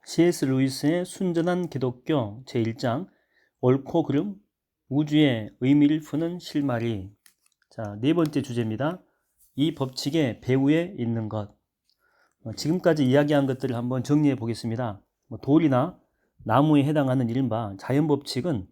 C.S. 루이스의 순전한 기독교 제1장 옳고 그름 우주의 의미를 푸는 실마리. 자, 네 번째 주제입니다. 이 법칙의 배후에 있는 것. 지금까지 이야기한 것들을 한번 정리해 보겠습니다. 돌이나 나무에 해당하는 이른바 자연 법칙은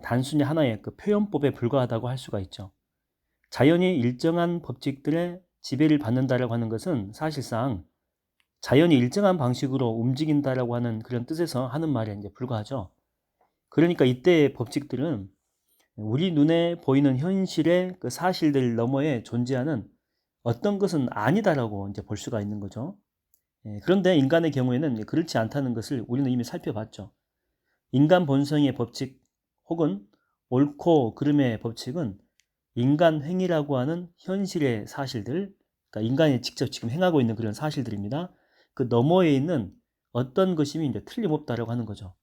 단순히 하나의 그 표현법에 불과하다고 할 수가 있죠. 자연이 일정한 법칙들의 지배를 받는다라고 하는 것은 사실상 자연이 일정한 방식으로 움직인다라고 하는 그런 뜻에서 하는 말에 이제 불과하죠. 그러니까 이때의 법칙들은 우리 눈에 보이는 현실의 그 사실들 너머에 존재하는 어떤 것은 아니다라고 이제 볼 수가 있는 거죠. 그런데 인간의 경우에는 그렇지 않다는 것을 우리는 이미 살펴봤죠. 인간 본성의 법칙 혹은 옳고 그름의 법칙은 인간 행위라고 하는 현실의 사실들, 그러니까 인간이 직접 지금 행하고 있는 그런 사실들입니다. 그 너머에 있는 어떤 것이 이제 틀림없다라고 하는 거죠.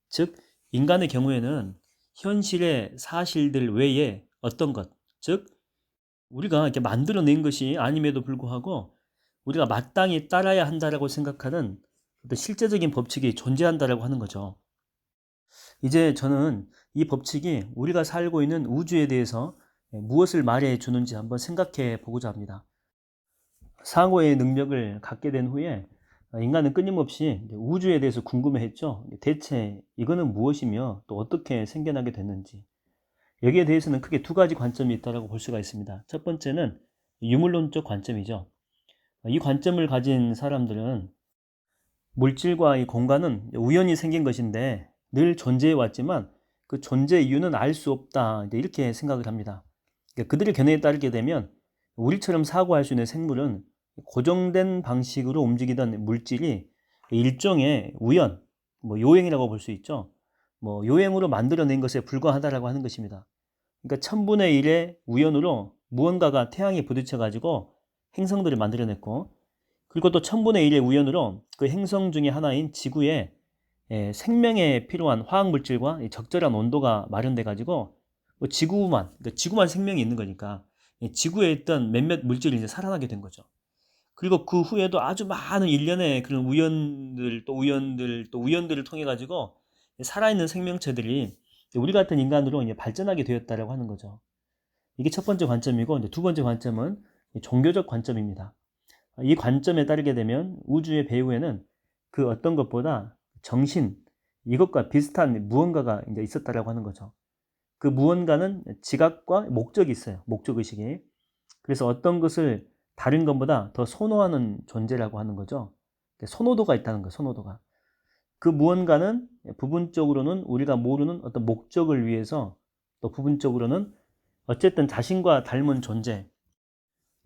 즉, 인간의 경우에는 현실의 사실들 외에 어떤 것, 즉, 우리가 이렇게 만들어낸 것이 아님에도 불구하고 우리가 마땅히 따라야 한다라고 생각하는 어떤 실제적인 법칙이 존재한다라고 하는 거죠. 이제 저는 이 법칙이 우리가 살고 있는 우주에 대해서 무엇을 말해 주는지 한번 생각해 보고자 합니다. 상호의 능력을 갖게 된 후에 인간은 끊임없이 우주에 대해서 궁금해했죠. 대체 이거는 무엇이며 또 어떻게 생겨나게 됐는지. 여기에 대해서는 크게 두 가지 관점이 있다고 볼 수가 있습니다. 첫 번째는 유물론적 관점이죠. 이 관점을 가진 사람들은 물질과 이 공간은 우연히 생긴 것인데 늘 존재해 왔지만 그 존재 이유는 알 수 없다, 이렇게 생각을 합니다. 그들의 견해에 따르게 되면 우리처럼 사고할 수 있는 생물은 고정된 방식으로 움직이던 물질이 일종의 우연, 요행이라고 볼 수 있죠. 요행으로 만들어낸 것에 불과하다라고 하는 것입니다. 그러니까 1000분의 1의 우연으로 무언가가 태양에 부딪혀 가지고 행성들을 만들어냈고, 그리고 또 1000분의 1의 우연으로 그 행성 중에 하나인 지구에 생명에 필요한 화학 물질과 적절한 온도가 마련돼 가지고 지구만 생명이 있는 거니까 지구에 있던 몇몇 물질이 이제 살아나게 된 거죠. 그리고 그 후에도 아주 많은 일련의 그런 우연들을 통해 가지고 살아있는 생명체들이 우리 같은 인간으로 이제 발전하게 되었다라고 하는 거죠. 이게 첫 번째 관점이고, 이제 두 번째 관점은 종교적 관점입니다. 이 관점에 따르게 되면 우주의 배후에는 그 어떤 것보다 정신, 이것과 비슷한 무언가가 이제 있었다라고 하는 거죠. 그 무언가는 지각과 목적이 있어요. 목적의식이. 그래서 어떤 것을 다른 것보다 더 선호하는 존재라고 하는 거죠. 선호도가 있다는 거예요. 선호도가. 그 무언가는 부분적으로는 우리가 모르는 어떤 목적을 위해서, 또 부분적으로는 어쨌든 자신과 닮은 존재.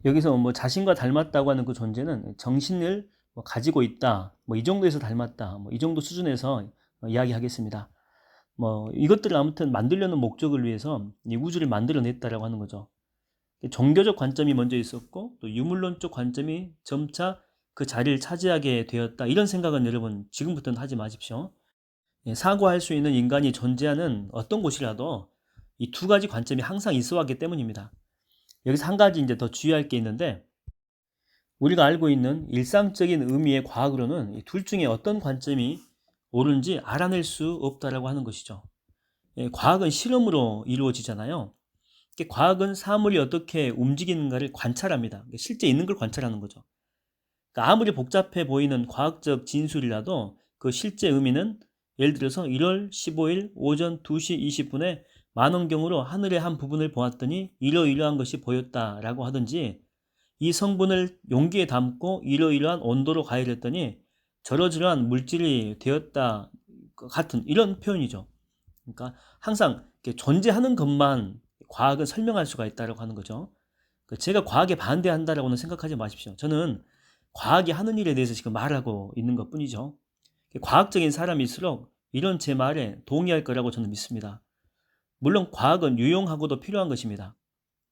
여기서 자신과 닮았다고 하는 그 존재는 정신을 가지고 있다, 이 정도에서 닮았다, 이 정도 수준에서 이야기하겠습니다. 이것들을 아무튼 만들려는 목적을 위해서 이 우주를 만들어냈다라고 하는 거죠. 종교적 관점이 먼저 있었고, 또 유물론적 관점이 점차 그 자리를 차지하게 되었다, 이런 생각은 여러분 지금부터는 하지 마십시오. 사고할 수 있는 인간이 존재하는 어떤 곳이라도 이 두 가지 관점이 항상 있어 왔기 때문입니다. 여기서 한 가지 이제 더 주의할 게 있는데, 우리가 알고 있는 일상적인 의미의 과학으로는 이 둘 중에 어떤 관점이 옳은지 알아낼 수 없다라고 하는 것이죠. 과학은 실험으로 이루어지잖아요. 과학은 사물이 어떻게 움직이는가를 관찰합니다. 실제 있는 걸 관찰하는 거죠. 그러니까 아무리 복잡해 보이는 과학적 진술이라도 그 실제 의미는, 예를 들어서 1월 15일 오전 2시 20분에 만원경으로 하늘의 한 부분을 보았더니 이러이러한 것이 보였다라고 하든지, 이 성분을 용기에 담고 이러이러한 온도로 가열했더니 저러저러한 물질이 되었다 같은 이런 표현이죠. 그러니까 항상 존재하는 것만 과학은 설명할 수가 있다고 하는 거죠. 제가 과학에 반대한다라고는 생각하지 마십시오. 저는 과학이 하는 일에 대해서 지금 말하고 있는 것 뿐이죠. 과학적인 사람일수록 이런 제 말에 동의할 거라고 저는 믿습니다. 물론 과학은 유용하고도 필요한 것입니다.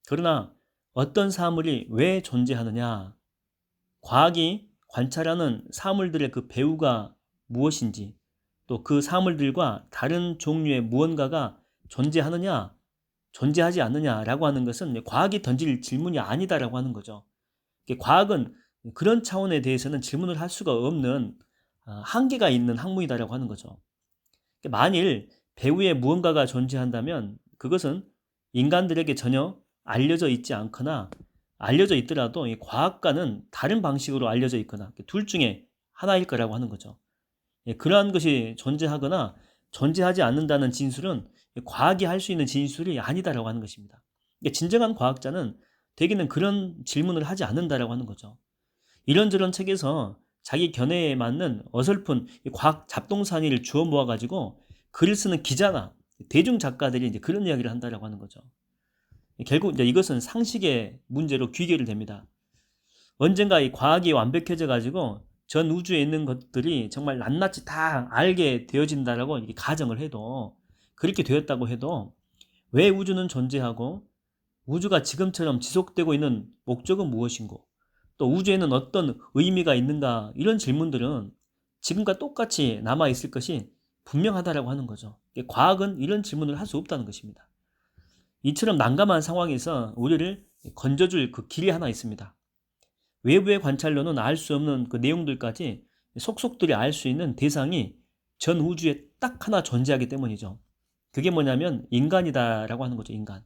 그러나 어떤 사물이 왜 존재하느냐, 과학이 관찰하는 사물들의 그 배후가 무엇인지, 또 그 사물들과 다른 종류의 무언가가 존재하느냐, 존재하지 않느냐라고 하는 것은 과학이 던질 질문이 아니다라고 하는 거죠. 과학은 그런 차원에 대해서는 질문을 할 수가 없는 한계가 있는 학문이다라고 하는 거죠. 만일 배후에 무언가가 존재한다면 그것은 인간들에게 전혀 알려져 있지 않거나 알려져 있더라도 이 과학과는 다른 방식으로 알려져 있거나 둘 중에 하나일 거라고 하는 거죠. 그러한 것이 존재하거나 존재하지 않는다는 진술은 과학이 할 수 있는 진술이 아니다라고 하는 것입니다. 진정한 과학자는 대개는 그런 질문을 하지 않는다라고 하는 거죠. 이런저런 책에서 자기 견해에 맞는 어설픈 과학 잡동사니를 주워 모아가지고 글을 쓰는 기자나 대중 작가들이 이제 그런 이야기를 한다라고 하는 거죠. 결국 이제 이것은 상식의 문제로 귀결이 됩니다. 언젠가 이 과학이 완벽해져 가지고 전 우주에 있는 것들이 정말 낱낱이 다 알게 되어진다라고 이렇게 가정을 해도, 그렇게 되었다고 해도 왜 우주는 존재하고 우주가 지금처럼 지속되고 있는 목적은 무엇인고, 또 우주에는 어떤 의미가 있는가, 이런 질문들은 지금과 똑같이 남아 있을 것이 분명하다라고 하는 거죠. 과학은 이런 질문을 할 수 없다는 것입니다. 이처럼 난감한 상황에서 우리를 건져줄 그 길이 하나 있습니다. 외부의 관찰로는 알 수 없는 그 내용들까지 속속들이 알 수 있는 대상이 전 우주에 딱 하나 존재하기 때문이죠. 그게 뭐냐면 인간이다라고 하는 거죠. 인간.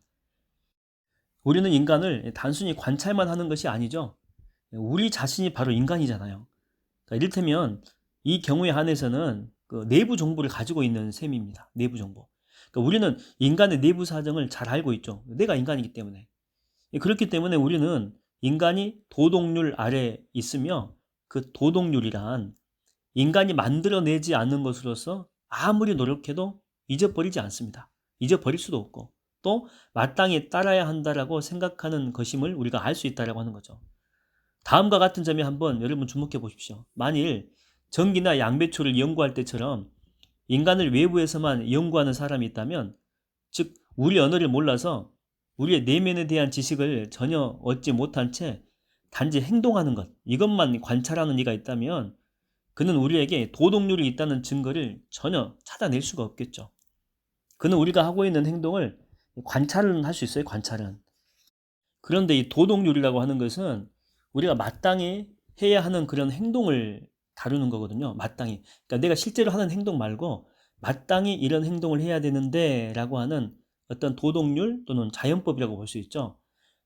우리는 인간을 단순히 관찰만 하는 것이 아니죠. 우리 자신이 바로 인간이잖아요. 그러니까 이를테면 이 경우에 한해서는 그 내부 정보를 가지고 있는 셈입니다. 내부 정보. 그러니까 우리는 인간의 내부 사정을 잘 알고 있죠. 내가 인간이기 때문에. 그렇기 때문에 우리는 인간이 도덕률 아래 있으며, 그 도덕률이란 인간이 만들어내지 않는 것으로서 아무리 노력해도 잊어버리지 않습니다. 잊어버릴 수도 없고 또 마땅히 따라야 한다라고 생각하는 것임을 우리가 알 수 있다라고 하는 거죠. 다음과 같은 점에 한번 여러분 주목해 보십시오. 만일 전기나 양배추를 연구할 때처럼 인간을 외부에서만 연구하는 사람이 있다면, 즉 우리 언어를 몰라서 우리의 내면에 대한 지식을 전혀 얻지 못한 채 단지 행동하는 것, 이것만 관찰하는 이가 있다면 그는 우리에게 도덕률이 있다는 증거를 전혀 찾아낼 수가 없겠죠. 그는 우리가 하고 있는 행동을 관찰은 할 수 있어요. 관찰은. 그런데 이 도덕률이라고 하는 것은 우리가 마땅히 해야 하는 그런 행동을 다루는 거거든요. 마땅히. 그러니까 내가 실제로 하는 행동 말고 마땅히 이런 행동을 해야 되는데 라고 하는 어떤 도덕률 또는 자연법이라고 볼 수 있죠.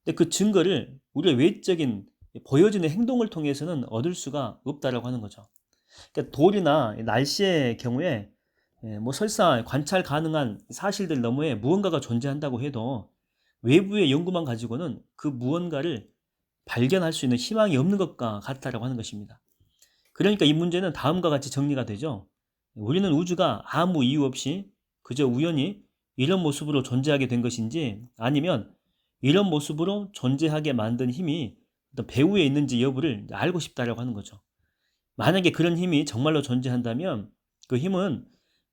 근데 그 증거를 우리의 외적인 보여지는 행동을 통해서는 얻을 수가 없다라고 하는 거죠. 그러니까 돌이나 날씨의 경우에 뭐 설사 관찰 가능한 사실들 너머에 무언가가 존재한다고 해도 외부의 연구만 가지고는 그 무언가를 발견할 수 있는 희망이 없는 것과 같다라고 하는 것입니다. 그러니까 이 문제는 다음과 같이 정리가 되죠. 우리는 우주가 아무 이유 없이 그저 우연히 이런 모습으로 존재하게 된 것인지, 아니면 이런 모습으로 존재하게 만든 힘이 어떤 배후에 있는지 여부를 알고 싶다라고 하는 거죠. 만약에 그런 힘이 정말로 존재한다면 그 힘은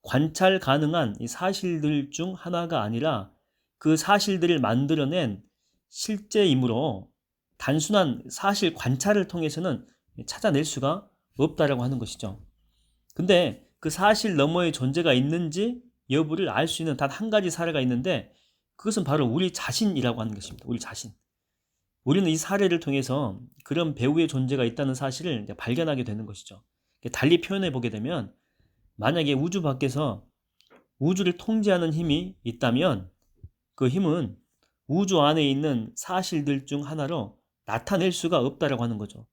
관찰 가능한 이 사실들 중 하나가 아니라 그 사실들을 만들어낸 실제이므로 단순한 사실 관찰을 통해서는 찾아낼 수가 없다라고 하는 것이죠. 근데 그 사실 너머의 존재가 있는지 여부를 알 수 있는 단 한 가지 사례가 있는데, 그것은 바로 우리 자신이라고 하는 것입니다. 우리 자신. 우리는 이 사례를 통해서 그런 배우의 존재가 있다는 사실을 발견하게 되는 것이죠. 달리 표현해 보게 되면, 만약에 우주 밖에서 우주를 통제하는 힘이 있다면 그 힘은 우주 안에 있는 사실들 중 하나로 나타낼 수가 없다라고 하는 거죠.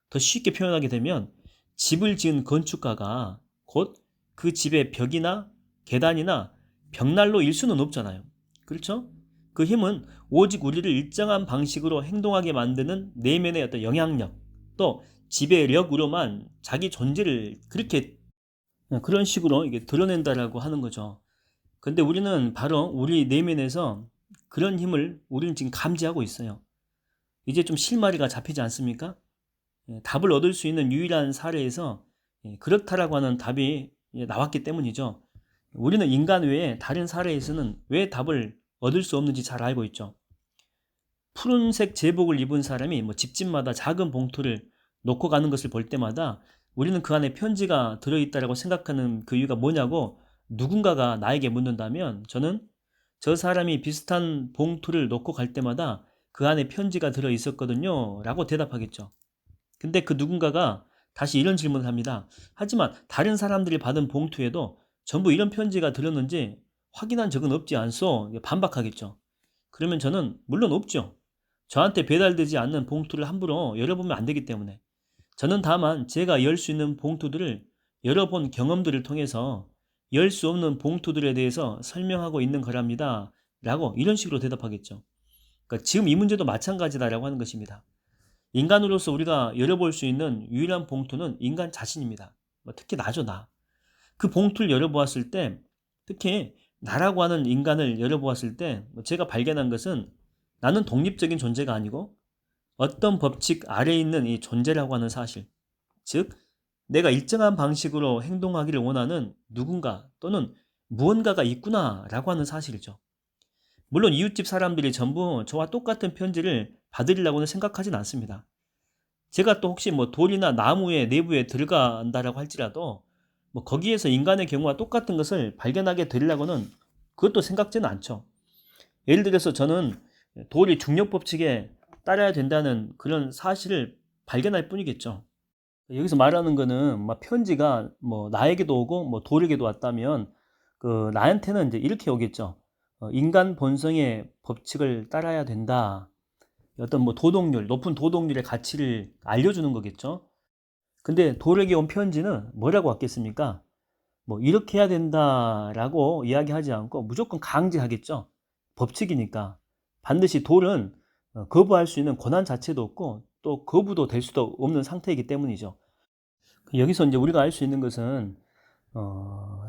더 쉽게 표현하게 되면 집을 지은 건축가가 곧 그 집의 벽이나 계단이나 벽난로일 수는 없잖아요. 그렇죠? 그 힘은 오직 우리를 일정한 방식으로 행동하게 만드는 내면의 어떤 영향력, 또 지배력으로만 자기 존재를 그렇게 그런 식으로 이게 드러낸다라고 하는 거죠. 근데 우리는 바로 우리 내면에서 그런 힘을 우리는 지금 감지하고 있어요. 이제 좀 실마리가 잡히지 않습니까? 답을 얻을 수 있는 유일한 사례에서 그렇다라고 하는 답이 나왔기 때문이죠. 우리는 인간 외에 다른 사례에서는 왜 답을 얻을 수 없는지 잘 알고 있죠. 푸른색 제복을 입은 사람이 뭐 집집마다 작은 봉투를 놓고 가는 것을 볼 때마다 우리는 그 안에 편지가 들어있다라고 생각하는 그 이유가 뭐냐고 누군가가 나에게 묻는다면, 저는 저 사람이 비슷한 봉투를 놓고 갈 때마다 그 안에 편지가 들어있었거든요 라고 대답하겠죠. 근데 그 누군가가 다시 이런 질문을 합니다. 하지만 다른 사람들이 받은 봉투에도 전부 이런 편지가 들었는지 확인한 적은 없지 않소? 반박하겠죠. 그러면 저는 물론 없죠. 저한테 배달되지 않는 봉투를 함부로 열어보면 안 되기 때문에. 저는 다만 제가 열 수 있는 봉투들을 열어본 경험들을 통해서 열 수 없는 봉투들에 대해서 설명하고 있는 거랍니다. 라고 이런 식으로 대답하겠죠. 그러니까 지금 이 문제도 마찬가지다라고 하는 것입니다. 인간으로서 우리가 열어볼 수 있는 유일한 봉투는 인간 자신입니다. 특히 나죠, 나. 그 봉투를 열어보았을 때, 특히 나라고 하는 인간을 열어보았을 때 제가 발견한 것은 나는 독립적인 존재가 아니고 어떤 법칙 아래에 있는 이 존재라고 하는 사실, 즉 내가 일정한 방식으로 행동하기를 원하는 누군가 또는 무언가가 있구나라고 하는 사실이죠. 물론 이웃집 사람들이 전부 저와 똑같은 편지를 받으리라고는 생각하진 않습니다. 제가 또 혹시 돌이나 나무의 내부에 들어간다라고 할지라도 거기에서 인간의 경우와 똑같은 것을 발견하게 되리라고는 그것도 생각지는 않죠. 예를 들어서 저는 돌이 중력 법칙에 따라야 된다는 그런 사실을 발견할 뿐이겠죠. 여기서 말하는 거는 편지가 나에게도 오고 돌에게도 왔다면 그 나한테는 이제 이렇게 오겠죠. 인간 본성의 법칙을 따라야 된다. 어떤 도덕률, 높은 도덕률의 가치를 알려주는 거겠죠. 근데 돌에게 온 편지는 뭐라고 왔겠습니까? 이렇게 해야 된다라고 이야기하지 않고 무조건 강제하겠죠. 법칙이니까. 반드시 돌은 거부할 수 있는 권한 자체도 없고 또 거부도 될 수도 없는 상태이기 때문이죠. 여기서 이제 우리가 알 수 있는 것은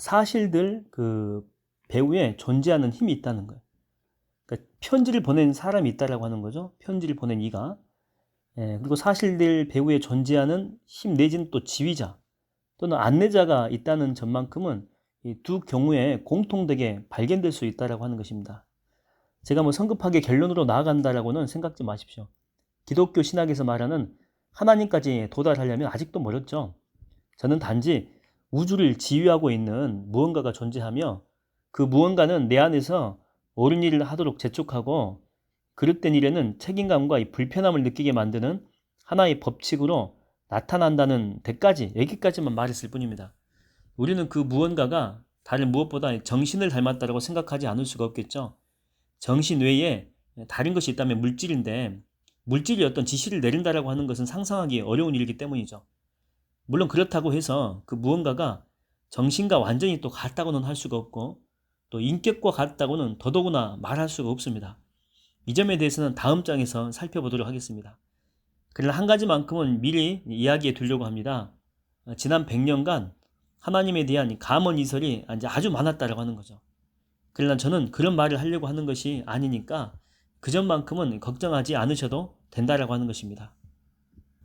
사실들 그 배후에 존재하는 힘이 있다는 거예요. 그러니까 편지를 보낸 사람이 있다라고 하는 거죠. 편지를 보낸 이가. 그리고 사실들 배후에 존재하는 힘 내지는 또 지휘자 또는 안내자가 있다는 점만큼은 이 두 경우에 공통되게 발견될 수 있다라고 하는 것입니다. 제가 성급하게 결론으로 나아간다라고는 생각지 마십시오. 기독교 신학에서 말하는 하나님까지 도달하려면 아직도 멀었죠. 저는 단지 우주를 지휘하고 있는 무언가가 존재하며 그 무언가는 내 안에서 옳은 일을 하도록 재촉하고 그릇된 일에는 책임감과 이 불편함을 느끼게 만드는 하나의 법칙으로 나타난다는 데까지 여기까지만 말했을 뿐입니다. 우리는 그 무언가가 다른 무엇보다 정신을 닮았다고 생각하지 않을 수가 없겠죠. 정신 외에 다른 것이 있다면 물질인데 물질이 어떤 지시를 내린다라고 하는 것은 상상하기 어려운 일이기 때문이죠. 물론 그렇다고 해서 그 무언가가 정신과 완전히 또 같다고는 할 수가 없고 또 인격과 같다고는 더더구나 말할 수가 없습니다. 이 점에 대해서는 다음 장에서 살펴보도록 하겠습니다. 그러나 한 가지만큼은 미리 이야기해 두려고 합니다. 지난 100년간 하나님에 대한 감언 이설이 아주 많았다라고 하는 거죠. 그러나 저는 그런 말을 하려고 하는 것이 아니니까 그 점만큼은 걱정하지 않으셔도 된다라고 하는 것입니다.